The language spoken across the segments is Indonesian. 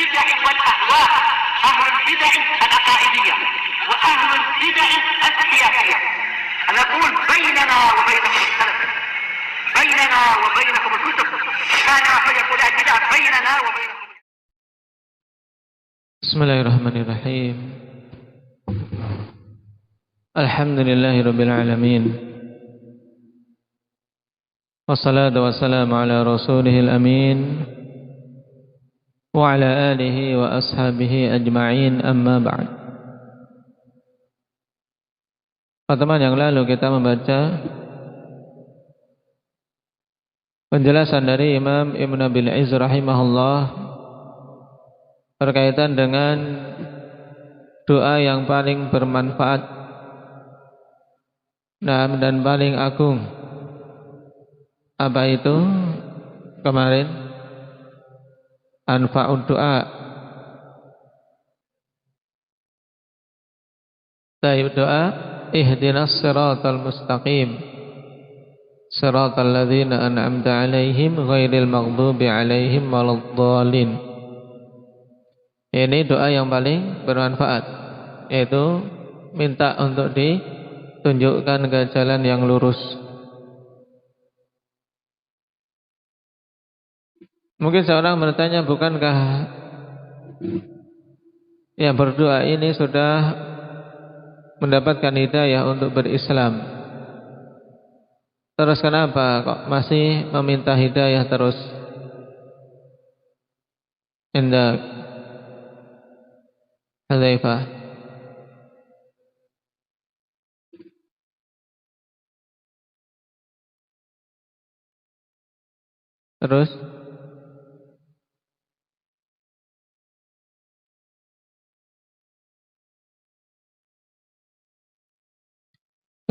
البدع والأهواء، أهل البدع العقائدية وأهل البدع السياسية. نقول بيننا وبينكم السلف، بيننا وبينكم الكتب، كان فيقول البدع بيننا وبينكم. بسم الله الرحمن الرحيم. الحمد لله رب العالمين، والصلاة والسلام على رسوله الأمين وعلى آله وأصحابه أجمعين, أما بعد. Pertemuan yang lalu kita membaca penjelasan dari Imam Ibn Abil Izz rahimahullah berkaitan dengan doa yang paling bermanfaat dan paling agung. Apa itu kemarin? Anfa'ud doa. Taib doa, ihdinas siratal mustaqim, siratal ladzina an'amta 'alaihim ghairil maghdubi 'alaihim waladdallin. Ini doa yang paling bermanfaat, yaitu minta untuk ditunjukkan ke jalan yang lurus. Mungkin seorang bertanya, bukankah yang berdoa ini sudah mendapatkan hidayah untuk berislam? Terus kenapa kok masih meminta hidayah terus? Indah Hudzaifah. Terus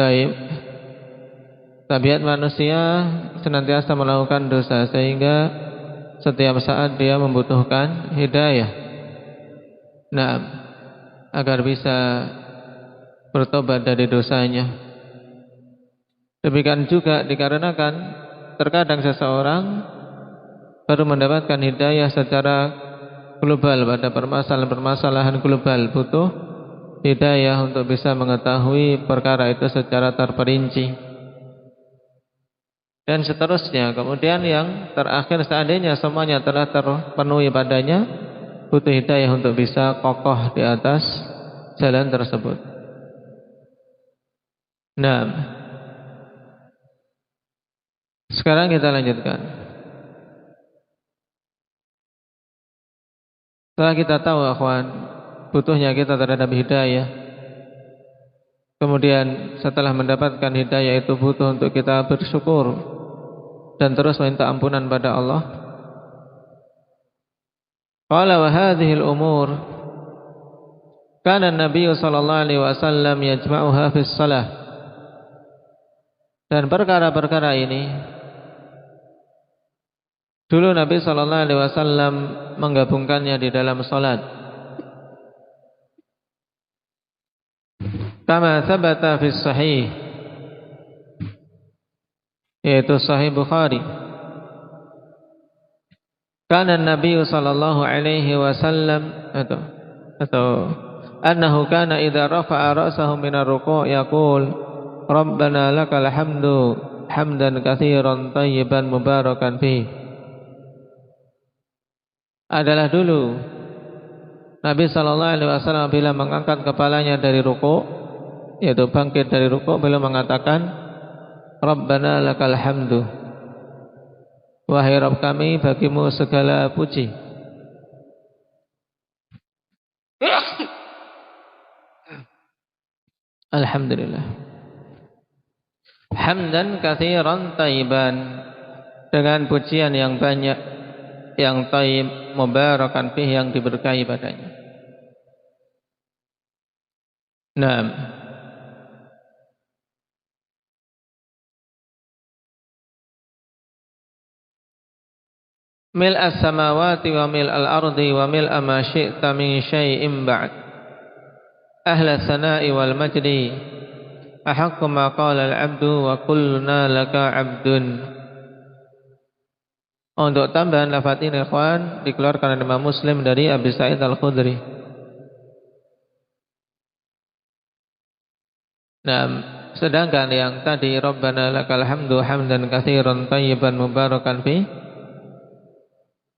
baik, tabiat manusia senantiasa melakukan dosa sehingga setiap saat dia membutuhkan hidayah. Nah, agar bisa bertobat dari dosanya. Demikian juga dikarenakan terkadang seseorang baru mendapatkan hidayah secara global pada permasalahan-permasalahan global, butuh hidayah untuk bisa mengetahui perkara itu secara terperinci dan seterusnya. Kemudian yang terakhir, seandainya semuanya telah terpenuhi padanya, butuh hidayah untuk bisa kokoh di atas jalan tersebut. Nah, sekarang kita lanjutkan. Setelah kita tahu, akhwan, butuhnya kita terhadap hidayah, kemudian setelah mendapatkan hidayah itu butuh untuk kita bersyukur dan terus minta ampunan pada Allah. Qala wa hadhihi al-umur kana an-nabiy sallallahu alaihi wasallam yajma'uha fi shalah. Dan perkara-perkara ini dulu Nabi sallallahu alaihi wasallam menggabungkannya di dalam salat. Kama thabata fi sahih, yaitu Sahih Bukhari. Kana Nabi sallallahu alaihi wasallam atau annahu kana idza rafa'a ra'sahu min ar-ruku' yaqul Rabbana lakal hamdu hamdan katsiran thayyiban mubarakan fi. Adalah dulu Nabi sallallahu alaihi wasallam bila mengangkat kepalanya dari ruku', yaitu bangkit dari ruku', beliau mengatakan Rabbana lakal hamdu, wahai Rabb kami, bagimu segala puji. Alhamdulillah. Hamdan katsiran thayyiban, dengan pujian yang banyak, yang thayyib, mubarakan fihi, yang diberkahi padanya. Naam. Mil as-samawati wa mil al-ardi wa mil ma syi'ta min syai'in ba'd. Ahla sana'i wal majdi ahaqqu ma qala al-'abdu wa kulluna laka 'abdun. Untuk tambahan lafaz ini ikhwan dikeluarkan oleh Imam Muslim dari Abi Sa'id Al-Khudri. Nah, sedangkan yang tadi Rabbana lakal hamdu hamdan katsiran thayyiban mubarakan fi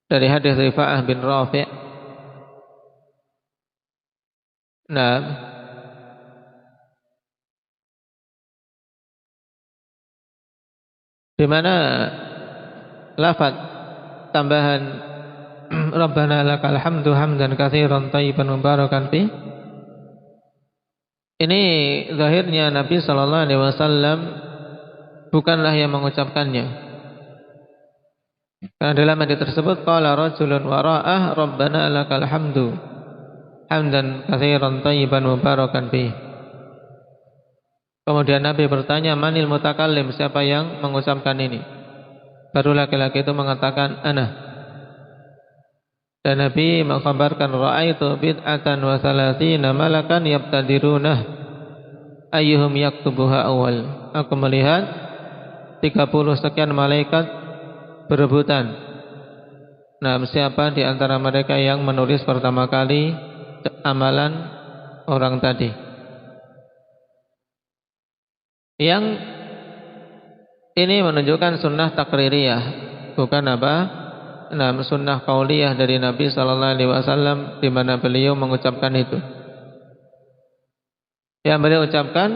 dari hadis Rifa'ah bin Rafi'. Nah, di mana lafaz tambahan Rabbana lakal hamdu hamdan katsiran thayyiban mubarakan fi ini zahirnya Nabi sallallahu alaihi wasallam bukanlah yang mengucapkannya. Karena dalam hadis tersebut qala rajulun wara'ah Rabbana lakal hamdu hamdan katsiran thayyiban mubarakan fi. Kemudian Nabi bertanya, manil mutakallim, siapa yang mengucapkan ini? Baru laki-laki itu mengatakan ana. Dan Nabi mengkhabarkan ra'aitu bid'atan wa thalathina malakan yabtadirunah ayyuhum yaktubuha awal. Aku melihat 30 sekian malaikat berebutan. Nah, siapa di antara mereka yang menulis pertama kali amalan orang tadi? Yang ini menunjukkan sunnah takririyah, bukan apa? Nah, sunnah qauliyah dari Nabi sallallahu alaihi wasallam di mana beliau mengucapkan itu. Yang beliau ucapkan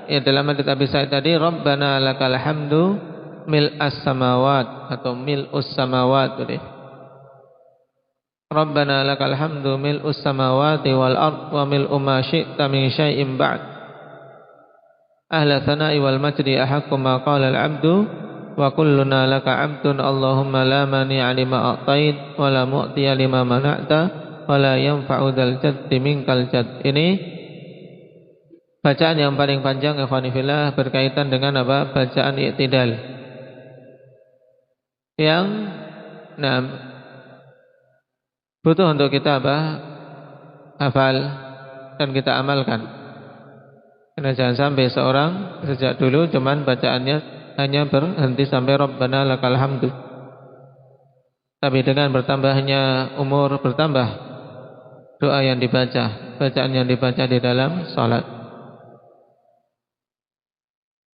ya dalam hadits Abi Sa'id tadi, Rabbana lakal hamdu mil'as samawat atau mil'us samawat gitu. Rabbana lakal hamdu mil'us samawati wal ard wa mil'u ma syi'ta min syai'in ba'd. Ahla thana'i wal majdi ahaqqu ma qala al-'abdu wa kulluna laka 'abdun Allahumma la mani'a lima a'tait wa la mu'tiya lima mana'ta wa la yanfa'u dzal jaddi minkal jadd. Ini bacaan yang paling panjang ikhwani fillah berkaitan dengan apa? Bacaan i'tidal. Yang butuh untuk kita apa? Hafal dan kita amalkan. Karena jangan sampai seorang sejak dulu cuman bacaannya hanya berhenti sampai Rabbana lakal hamdu. Tapi dengan bertambahnya umur bertambah doa yang dibaca, bacaan yang dibaca di dalam salat.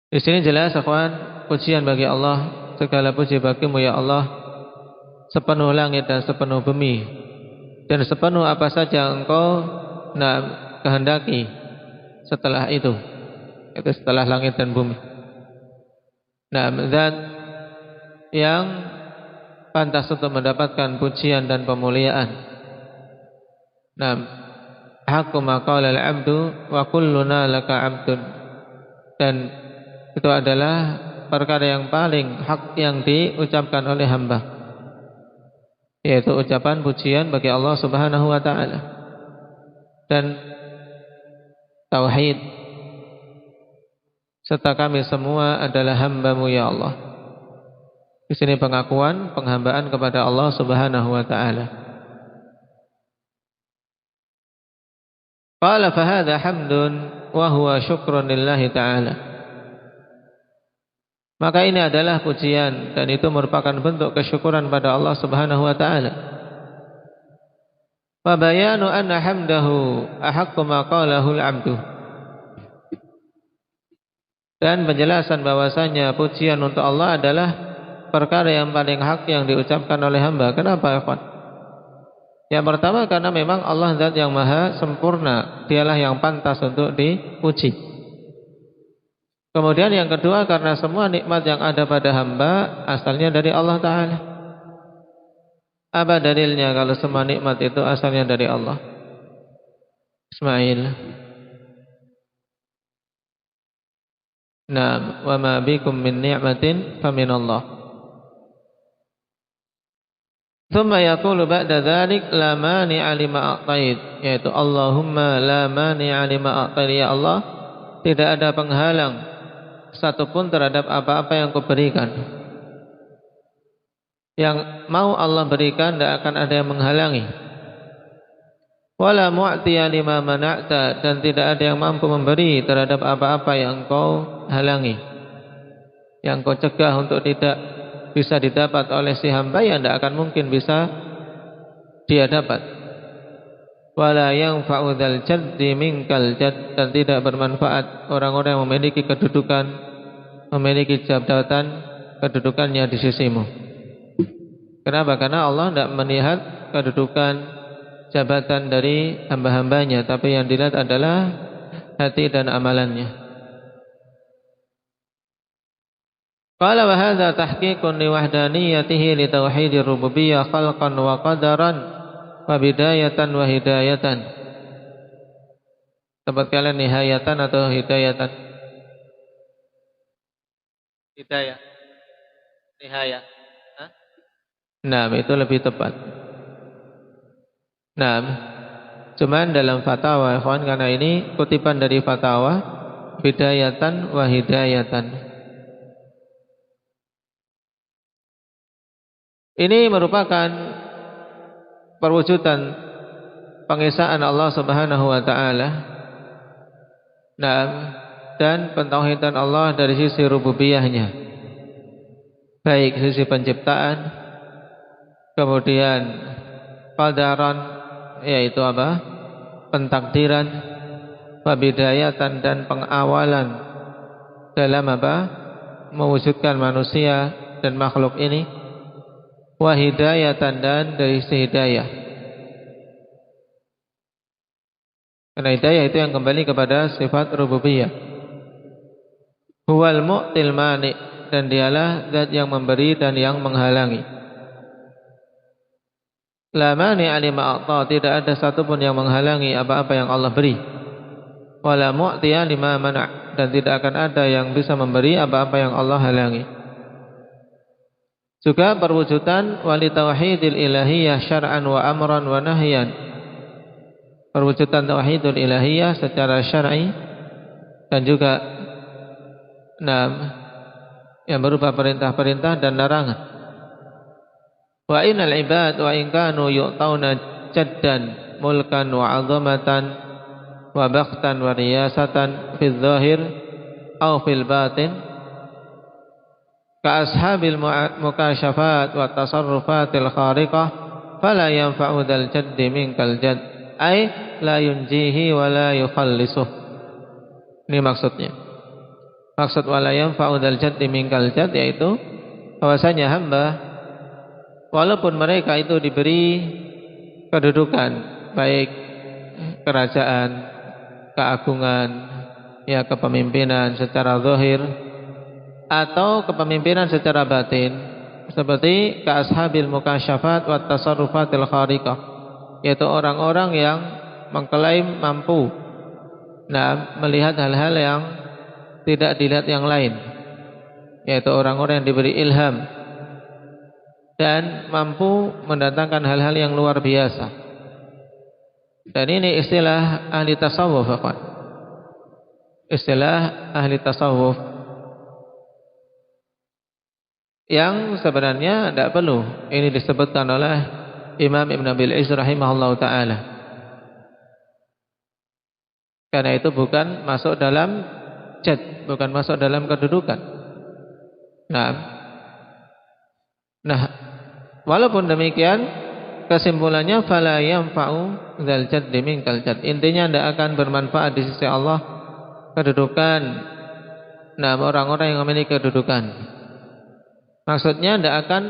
Di sini jelas ikhwan, pujian bagi Allah, segala puji bagimu ya Allah, sepenuh langit dan sepenuh bumi, dan sepenuh apa saja engkau kehendaki setelah itu setelah langit dan bumi. Zat yang pantas untuk mendapatkan pujian dan pemuliaan. Haqqu ma qala al-'abdu wa kulluna laka 'abdun. Dan itu adalah perkara yang paling hak yang diucapkan oleh hamba, yaitu ucapan pujian bagi Allah Subhanahu wa taala dan tauhid, serta kami semua adalah hamba-Mu ya Allah. Di sini pengakuan penghambaan kepada Allah Subhanahu wa taala. Qala fa hadza hamdun wa huwa syukrun lillahi ta'ala. Maka ini adalah pujian dan itu merupakan bentuk kesyukuran pada Allah Subhanahu wa taala. Wa bayanu anna hamdahu ahaqqu ma qalahu al-'abdu. Dan penjelasan bahwasanya pujian untuk Allah adalah perkara yang paling hak yang diucapkan oleh hamba. Kenapa ya Pak? Yang pertama karena memang Allah zat yang maha sempurna, dialah yang pantas untuk dipuji. Kemudian yang kedua karena semua nikmat yang ada pada hamba asalnya dari Allah Ta'ala. Apa dalilnya kalau semua nikmat itu asalnya dari Allah? Ismail. Naam, wa ma bikum min ni'matin famin Allah. Thumma yaqulu ba'da dzalik la mani'a lima a'tait, yaitu Allahumma la mani'a lima a'tait, ya Allah, tidak ada penghalang satupun terhadap apa-apa yang Kau berikan. Yang mau Allah berikan tidak akan ada yang menghalangi. Wala mu'tiya lima mana'ta, dan tidak ada yang mampu memberi terhadap apa-apa yang Kau halangi, yang Kau cegah untuk tidak bisa didapat oleh si hamba, ya tidak akan mungkin bisa dia dapat. Wala yanfa'u dzal jaddi minkal jadd, dan tidak bermanfaat orang-orang yang memiliki kedudukan, memiliki jabatan, kedudukannya di sisimu. Kenapa? Karena Allah tidak melihat kedudukan, jabatan dari hamba-hambanya, tapi yang dilihat adalah hati dan amalannya. Qala wa hadza tahqiqun li wahdaniyatihi li tauhidir rububiyyah khalqan wa qadaran wa bidayatan wa hidayatan. Tempat kalian nihayatan atau hidayatan? Hidayah. Nihayah. Nah, itu lebih tepat. Nah, cuman dalam fatwa, ikhwan, karena ini kutipan dari fatwa, bidayatan wa hidayatan. Ini merupakan perwujudan pengesaan Allah Subhanahu wa taala. Nah, dan pentauhidan Allah dari sisi rububiyahnya. Baik sisi penciptaan, kemudian qadaran, yaitu apa? Pentakdiran, wabidayatan, dan pengawalan dalam apa? Mewujudkan manusia dan makhluk ini, wahidayatan, dan dari sisi hidayah. Karena hidayah itu yang kembali kepada sifat rububiyah. Huwal mu'til mani', dan dialah zat yang memberi dan yang menghalangi. La mani'a lima a'ta, tidak ada satupun yang menghalangi apa-apa yang Allah beri. Wala mu'tiya lima mana', dan tidak akan ada yang bisa memberi apa-apa yang Allah halangi. Juga perwujudan wali tauhidil ilahiyah syar'an wa amran wa nahyan. Perwujudan tauhidul ilahiyah secara syar'i dan juga yang berupa perintah-perintah dan larangan. Wa innal ibad wa in kanu yu'tauna jaddan mulkan wa 'azamatan wa bakhtan wa riyasatan fil zahir aw fil batin ka ashabil mukasyafat wa tasarrufatil khariqah fala yanfa'u dzal jaddi minkal jadd ay la yunjihi wa la yukhallisuh. Ini maksudnya. Maksud wala yanfa'u dzal jaddi minkal jadd yaitu bahwasanya hamba walaupun mereka itu diberi kedudukan, baik kerajaan, keagungan, ya kepemimpinan secara zahir atau kepemimpinan secara batin, seperti ashabil mukasyafat wa tasarrufatil khariqah, yaitu orang-orang yang mengklaim mampu melihat hal-hal yang tidak dilihat yang lain, yaitu orang-orang yang diberi ilham dan mampu mendatangkan hal-hal yang luar biasa. Dan ini istilah ahli tasawuf, kawan. Istilah ahli tasawuf yang sebenarnya tidak perlu ini disebutkan oleh Imam Ibn Abil Izz rahimahullah ta'ala, karena itu bukan masuk dalam jad, bukan masuk dalam kedudukan. Nah, walaupun demikian, kesimpulannya fala yanfa'u dzal jaddi minkal jadd. Intinya tidak akan bermanfaat di sisi Allah kedudukan orang-orang yang memiliki kedudukan. Maksudnya tidak akan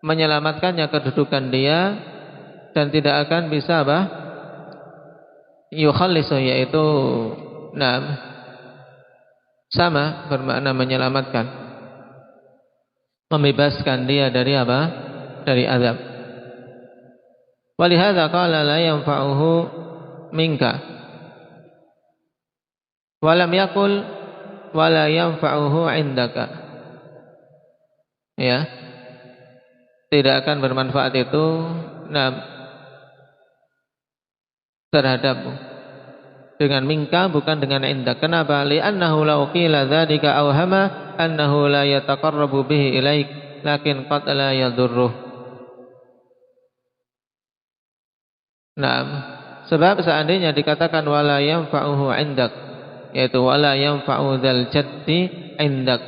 menyelamatkannya kedudukan dia, dan tidak akan bisa yukhallisu, yaitu sama bermakna menyelamatkan, membebaskan dia dari dari azab. Walihadza qala la yanfa'uhu minka walam yaqul wala yanfa'uhu indaka. Ya, tidak akan bermanfaat itu terhadapmu dengan minka, bukan dengan indak. Kenapa? Li'annahu law qila dzalika awhama annahu la yataqarrabu bihi ilaik lakin qad la yadurruh. Sebab seandainya dikatakan wala yanfa'uhu indak, yaitu wala yanfa'u dzal jaddi indak,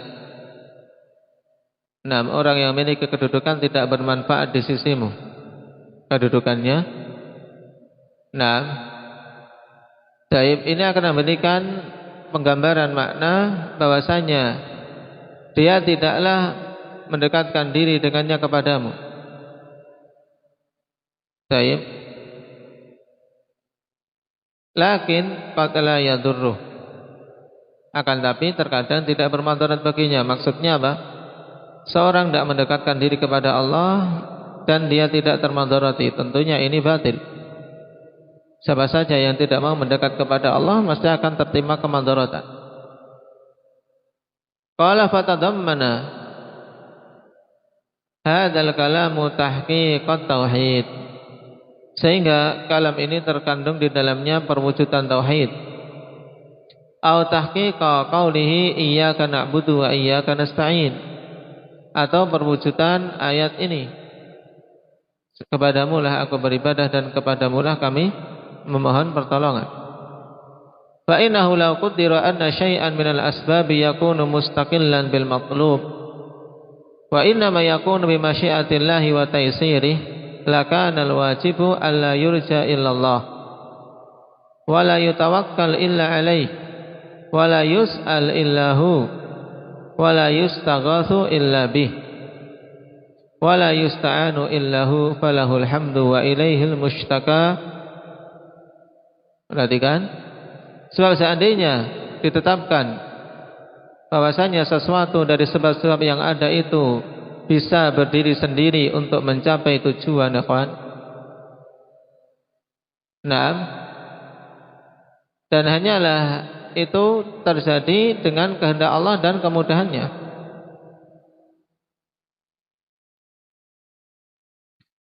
Nah, orang yang memiliki kedudukan tidak bermanfaat di sisimu kedudukannya. Nah, ini akan memberikan penggambaran makna bahwasanya dia tidaklah mendekatkan diri dengannya kepadamu. Taib. Lakin qad la yadurruh. Akan tapi terkadang tidak bermadarat baginya. Maksudnya apa? Seorang tidak mendekatkan diri kepada Allah dan dia tidak termadarati. Tentunya ini batil. Siapa saja yang tidak mau mendekat kepada Allah mesti akan tertimpa kemadaratan. Qala fatadammana hadzal kalamu tahqiqat tauhid. Sehingga kalam ini terkandung di dalamnya perwujudan tauhid. Au tahqiqa qaulihi iyyaka na'budu wa iyyaka nasta'in. Atau perwujudan ayat ini. Kepadamu lah aku beribadah dan kepadamu lah kami memohon pertolongan. Fa innahu law qaddara anna syai'an minal asbabi yakunu mustaqillan bil matlub wa inna ma yakunu bi masyiatillahi wa taysirih lakana al wajibu alla yurja illallah wa la yutawakkal illa alaih wa la yus'al illahu wa la yustaghathu illa bih wa la yusta'anu illahu falahul hamdu wa ilaihil mushtaka. Perhatikan, sebab seandainya ditetapkan bahwasanya sesuatu dari sebab-sebab yang ada itu bisa berdiri sendiri untuk mencapai tujuan, ikhwan. Nah, dan hanyalah itu terjadi dengan kehendak Allah dan kemudahannya.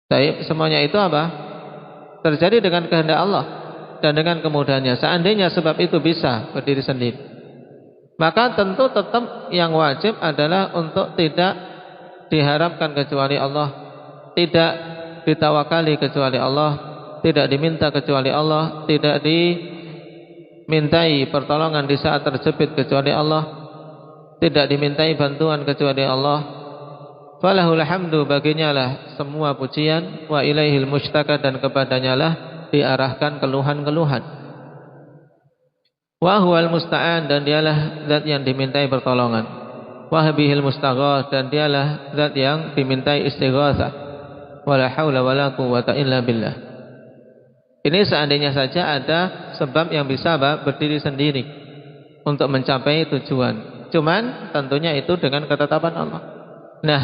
Baik, semuanya itu apa? Terjadi dengan kehendak Allah dan dengan kemudahannya. Seandainya sebab itu bisa berdiri sendiri, maka tentu tetap yang wajib adalah untuk tidak diharapkan kecuali Allah, tidak ditawakali kecuali Allah, tidak diminta kecuali Allah, tidak dimintai pertolongan di saat terjepit kecuali Allah, tidak dimintai bantuan kecuali Allah. Falahul hamdu, baginya lah semua pujian, wa ilaihil mushtaka, dan kepadanya lah diarahkan keluhan-keluhan. Wa huwal musta'an, dan dialah zat yang dimintai pertolongan. Wa bihil mustaghath, dan dialah zat yang dimintai istighatsah. Wala haula wala quwwata illa billah. Ini seandainya saja ada sebab yang bisa berdiri sendiri untuk mencapai tujuan. Cuman tentunya itu dengan ketetapan Allah. Nah,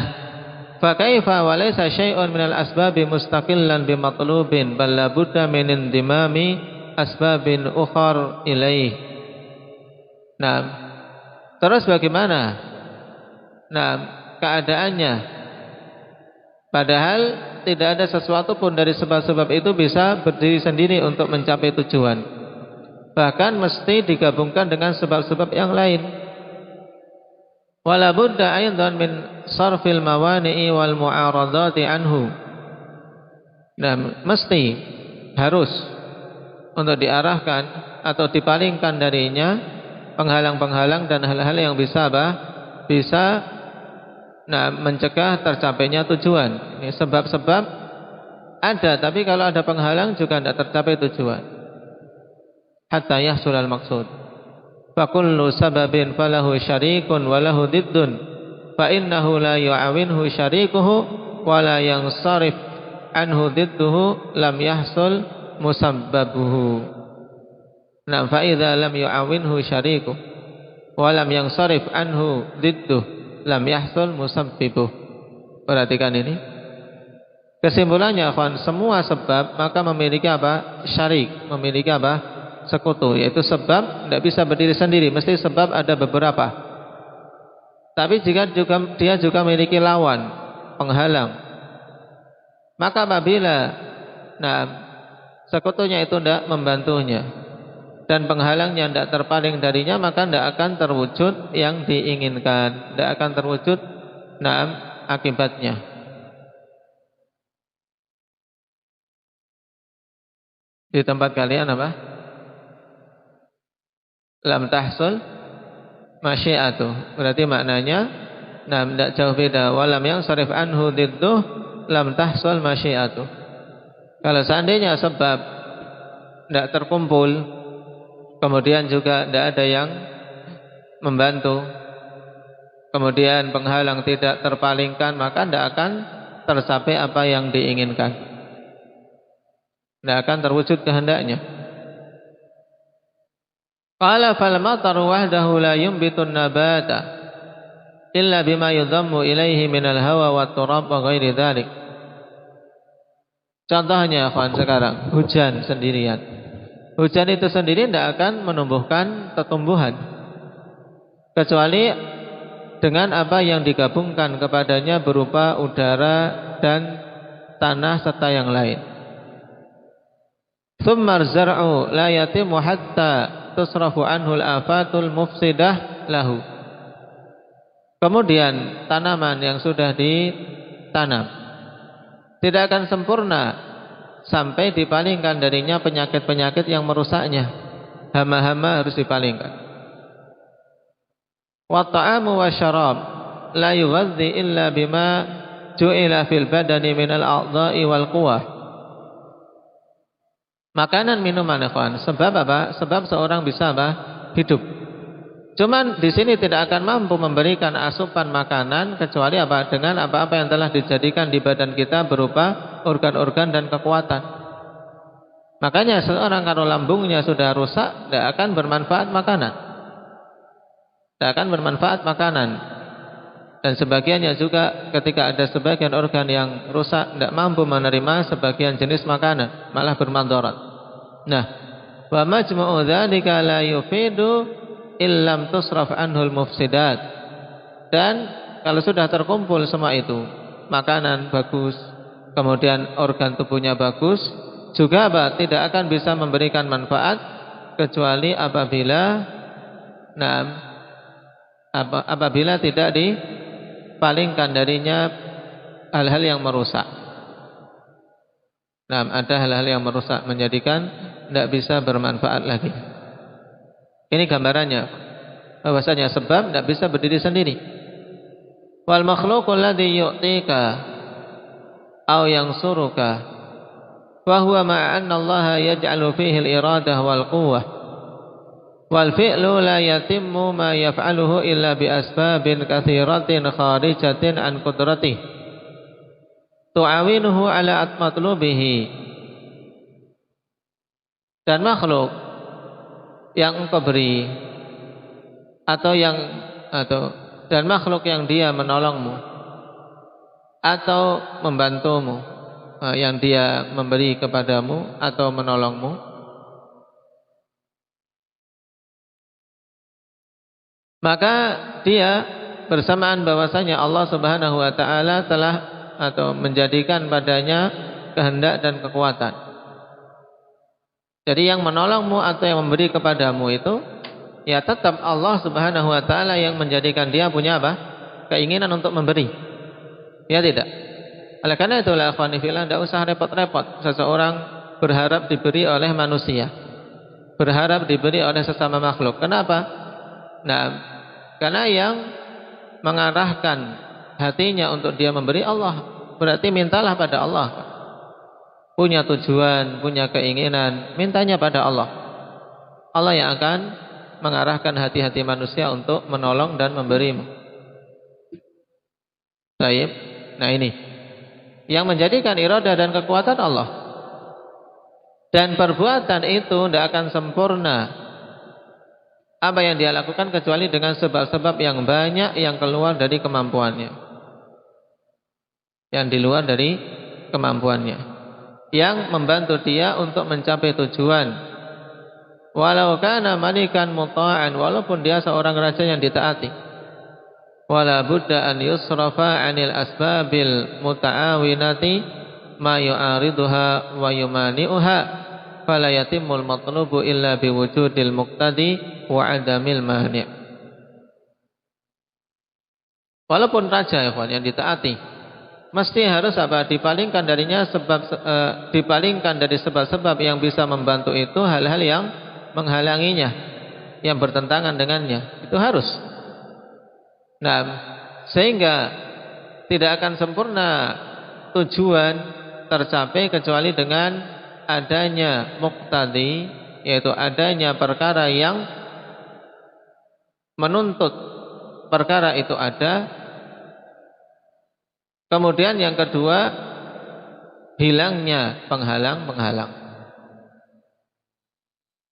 fa kaifa wa laysa syai'un minal asbabi mustaqillan bi matlubin bal la budda min indimami asbabin ukhar ilaih. Nah, terus bagaimana? Nah, keadaannya padahal tidak ada sesuatu pun dari sebab-sebab itu bisa berdiri sendiri untuk mencapai tujuan. Bahkan mesti digabungkan dengan sebab-sebab yang lain. Wala budda aidan min sarfil mawani'i wal mu'aradati anhu. Nah, mesti harus untuk diarahkan atau dipalingkan darinya penghalang-penghalang dan hal-hal yang bisa mencegah tercapainya tujuan. Ini sebab-sebab ada, tapi kalau ada penghalang juga tidak tercapai tujuan. Hatta yahsulal maksud. Fa kullu sababin falahu syarikun wa lahu diddun fa innahu la yu'awinhu syarikuhu wa la yansarif anhu didduhu lam yahsul musabbabuhu. Nah, fa idza lam yu'awinhu syarikuhu wa lam yansarif anhu didduhu lam yahsul musabbibuh. Perhatikan ini. Kesimpulannya, kawan, semua sebab maka memiliki apa? Syarik, memiliki apa? Sekutu. Yaitu sebab tidak bisa berdiri sendiri, mesti sebab ada beberapa. Tapi jika dia juga memiliki lawan, penghalang, maka apabila sekutunya itu tidak membantunya dan penghalangnya tidak terpaling darinya, maka tidak akan terwujud yang diinginkan, tidak akan terwujud akibatnya. Di tempat kalian apa? Lam tahsul masyiatu. Berarti maknanya Nah, tidak jauh beda. Walam yang sarif anhu didduh lam tahsul masyiatu. Kalau seandainya sebab tidak terkumpul, kemudian juga tidak ada yang membantu, kemudian penghalang tidak terpalingkan, maka tidak akan tercapai apa yang diinginkan, tidak akan terwujud kehendaknya. Qala fal mataru wahdahu la yumbitun nabata illa bima yudhammu ilaihi minal hawa wa turab wa ghairi dhalik. Contohnya kawan sekarang, hujan sendirian. Hujan itu sendiri tidak akan menumbuhkan tumbuhan kecuali dengan apa yang digabungkan kepadanya berupa udara dan tanah serta yang lain. Tsumma zar'u la yatimu hatta tusrafu anhu al-afatul mufsidah lahu. Kemudian tanaman yang sudah ditanam tidak akan sempurna sampai dipalingkan darinya penyakit-penyakit yang merusaknya. Hama-hama harus dipalingkan. Wa ta'amu wa syarab la yughadhi illa bima ju'ila fil badani minal a'dha'i wal quwah. Makanan, minuman, ikhwan. Sebab apa? Sebab seorang bisa apa? Hidup. Cuman di sini tidak akan mampu memberikan asupan makanan kecuali apa? Dengan apa-apa yang telah dijadikan di badan kita berupa organ-organ dan kekuatan. Makanya seorang kalau lambungnya sudah rusak, tidak akan bermanfaat makanan. Tidak akan bermanfaat makanan. Dan sebagiannya juga ketika ada sebagian organ yang rusak, tidak mampu menerima sebagian jenis makanan, malah bermadarat. Nah, wa majmu'u dzalika la yufidu illam tusraf anhul mufsidat. Dan kalau sudah terkumpul semua itu, makanan bagus, kemudian organ tubuhnya bagus, juga apa? Tidak akan bisa memberikan manfaat kecuali apabila tidak dipalingkan darinya hal-hal yang merusak. Nah, ada hal-hal yang merusak menjadikan tidak bisa bermanfaat lagi. Ini gambarannya, bahwasanya sebab tidak bisa berdiri sendiri. Wal makhluqul ladzi yu'tika aw yansuruka wa huwa ma'a anna Allah yaj'alu fihi al-iradah wal quwwah wal fi'lu la yatimmu ma yaf'aluhu illa bi asbabin katsiratin kharijatin an qudratihi tu'awinuhu ala matlubihi. Dan makhluk yang engkau beri dan makhluk yang dia menolongmu atau membantumu, yang dia memberi kepadamu atau menolongmu, maka dia bersamaan bahwasanya Allah Subhanahu wa taala telah atau menjadikan padanya kehendak dan kekuatan. Jadi yang menolongmu atau yang memberi kepadamu itu ya tetap Allah Subhanahu wa taala yang menjadikan dia punya apa? Keinginan untuk memberi. Ya tidak. Oleh karena itulah akhwani fillah, tidak usah repot-repot seseorang berharap diberi oleh manusia, berharap diberi oleh sesama makhluk. Kenapa? Nah, karena yang mengarahkan hatinya untuk dia memberi Allah. Berarti mintalah pada Allah. Punya tujuan, punya keinginan, mintanya pada Allah. Allah yang akan mengarahkan hati-hati manusia untuk menolong dan memberimu. Baik. Nah ini yang menjadikan iradah dan kekuatan Allah. Dan perbuatan itu tidak akan sempurna apa yang dia lakukan kecuali dengan sebab-sebab yang banyak yang keluar dari kemampuannya, yang di luar dari kemampuannya, yang membantu dia untuk mencapai tujuan. Walau kana malikan muta'an, walaupun dia seorang raja yang ditaati. Wala budda an yusrafa 'anil asbabil muta'awinati ma yu'ariduha wa yumani'uha fala yatimul matlubu illa biwujudil muqtadi wa 'adamil mani'. Walaupun raja yang ditaati, mesti harus apa? Dipalingkan darinya dipalingkan dari sebab-sebab yang bisa membantu itu hal-hal yang menghalanginya, yang bertentangan dengannya. Itu harus. Nah, Sehingga tidak akan sempurna tujuan tercapai kecuali dengan adanya muqtadi, yaitu adanya perkara yang menuntut perkara itu ada. Kemudian yang kedua, hilangnya penghalang-penghalang.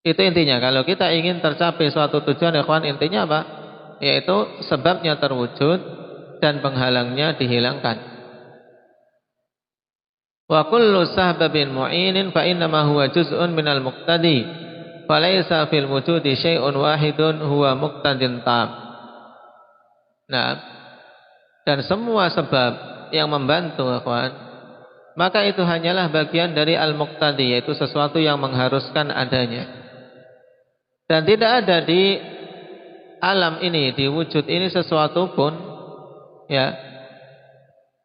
Itu intinya. Kalau kita ingin tercapai suatu tujuan, ikhwan, intinya apa? Yaitu sebabnya terwujud dan penghalangnya dihilangkan. Wa kullu sahbabin mu'inin fa innama huwa juz'un minal muqtadi falaysa fil wujudi syai'un wahidun huwa muqtadin tam. Nah, dan semua sebab yang membantu, ikhwan, maka itu hanyalah bagian dari al-muqtadi, yaitu sesuatu yang mengharuskan adanya. Dan tidak ada di alam ini, di wujud ini sesuatu pun ya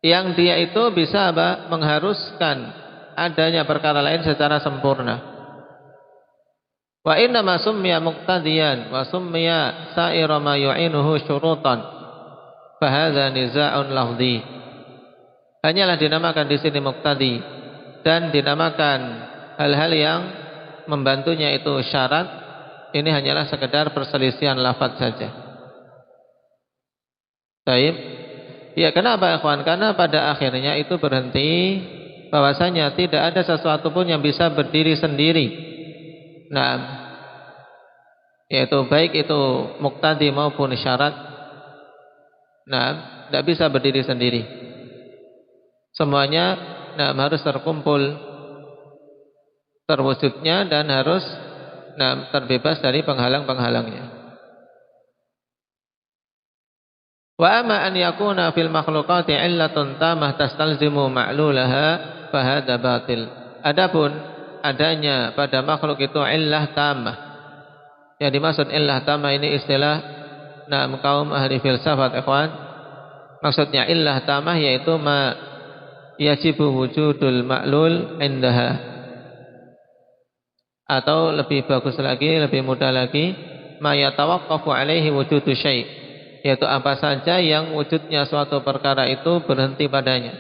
yang dia itu bisa mengharuskan adanya perkara lain secara sempurna. Wa inna ma summiya muqtadiyan wa summiya sa'ira ma yu'inuhu syurutan fa hadza niza'un lafzi. Hanyalah dinamakan di sini muqtadi dan dinamakan hal-hal yang membantunya itu syarat. Ini hanyalah sekedar perselisihan lafaz saja. Baik. Ya, kenapa, ikhwan? Karena pada akhirnya itu berhenti bahwasanya tidak ada sesuatu pun yang bisa berdiri sendiri. Nah, yaitu baik itu muqtadi maupun syarat. Nah, tidak bisa berdiri sendiri. Semuanya harus terkumpul terwujudnya dan harus terbebas dari penghalang-penghalangnya. Wa amma an yakuna fil makhluqati illatun tamah tastalzimu ma'lulaha fa hadza batil. Adapun adanya pada makhluk itu illah tamah. Yang dimaksud illah tamah ini istilah kaum ahli filsafat, ikhwan. Maksudnya illah tamah yaitu ma yajibu wujudul ma'lul indaha. Atau lebih bagus lagi, lebih mudah lagi, ma yatawaqqafu alaihi wujudu syai', yaitu apa saja yang wujudnya suatu perkara itu berhenti padanya.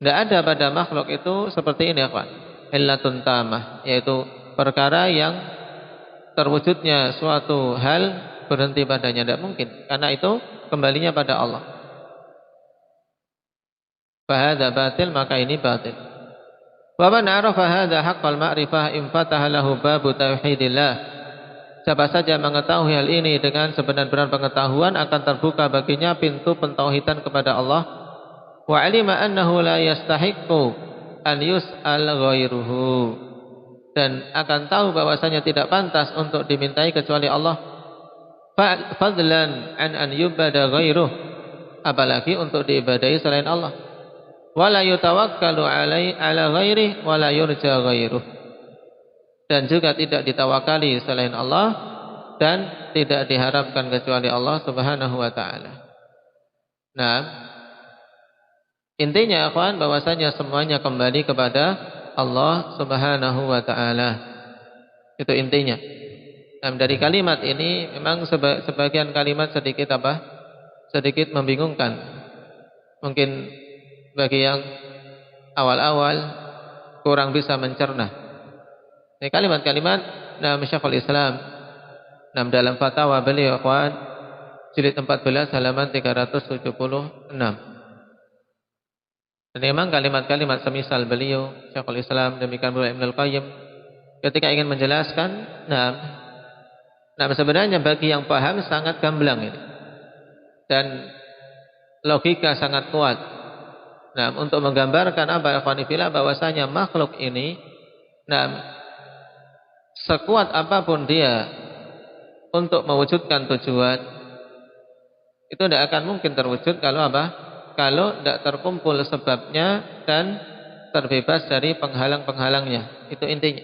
Tidak ada pada makhluk itu seperti ini, Pak. Illatun tamah, yaitu perkara yang terwujudnya suatu hal berhenti padanya. Tidak mungkin, karena itu kembalinya pada Allah. Fahadha batil, maka ini batil. Wa man arafa hadha haqqal ma'rifah infataha lahu babu tauhidillah. Siapa saja mengetahui hal ini dengan sebenar-benar pengetahuan, akan terbuka baginya pintu pentauhidan kepada Allah. Wa alima annahu la yastahiqqu an yus'al ghairuhu, dan akan tahu bahwasanya tidak pantas untuk dimintai kecuali Allah. Fadlan an yubada ghairuh, apalagi untuk diibadahi selain Allah. Wa la yutawakkalu ala ghairihi wa la yurja ghairuh, dan juga tidak ditawakali selain Allah dan tidak diharapkan kecuali Allah Subhanahu wa taala. Nah, intinya, ikhwan, bahwasanya semuanya kembali kepada Allah Subhanahu wa taala. Itu intinya. Nah, dari kalimat ini memang sebagian kalimat sedikit sedikit membingungkan. Mungkin bagi yang awal-awal kurang bisa mencerna. Ini kalimat-kalimat Syekhul Islam dalam fatwa beliau, ikhwan, jilid 14 halaman 376. Dan memang kalimat-kalimat semisal beliau Syekhul Islam, demikian pula Ibnul Qayyim, ketika ingin menjelaskan, sebenarnya bagi yang paham sangat gamblang ini, dan logika sangat kuat. Untuk menggambarkan apa, ikhwan fillah, bahwasanya makhluk ini, sekuat apapun dia untuk mewujudkan tujuan, itu tidak akan mungkin terwujud kalau kalau tidak terkumpul sebabnya dan terbebas dari penghalang-penghalangnya. Itu intinya.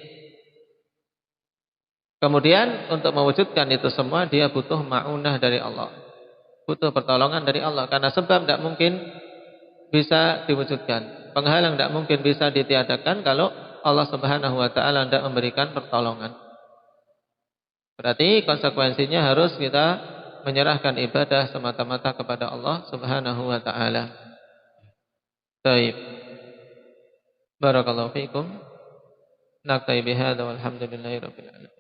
Kemudian untuk mewujudkan itu semua, dia butuh ma'unah dari Allah, butuh pertolongan dari Allah, karena sebab tidak mungkin bisa diwujudkan, penghalang tidak mungkin bisa ditiadakan kalau Allah Subhanahu wa taala tidak memberikan pertolongan. Berarti konsekuensinya harus kita menyerahkan ibadah semata-mata kepada Allah Subhanahu wa taala. Baik. Barakallahu fiikum. Naktai bihadza walhamdulillahi rabbil alamin.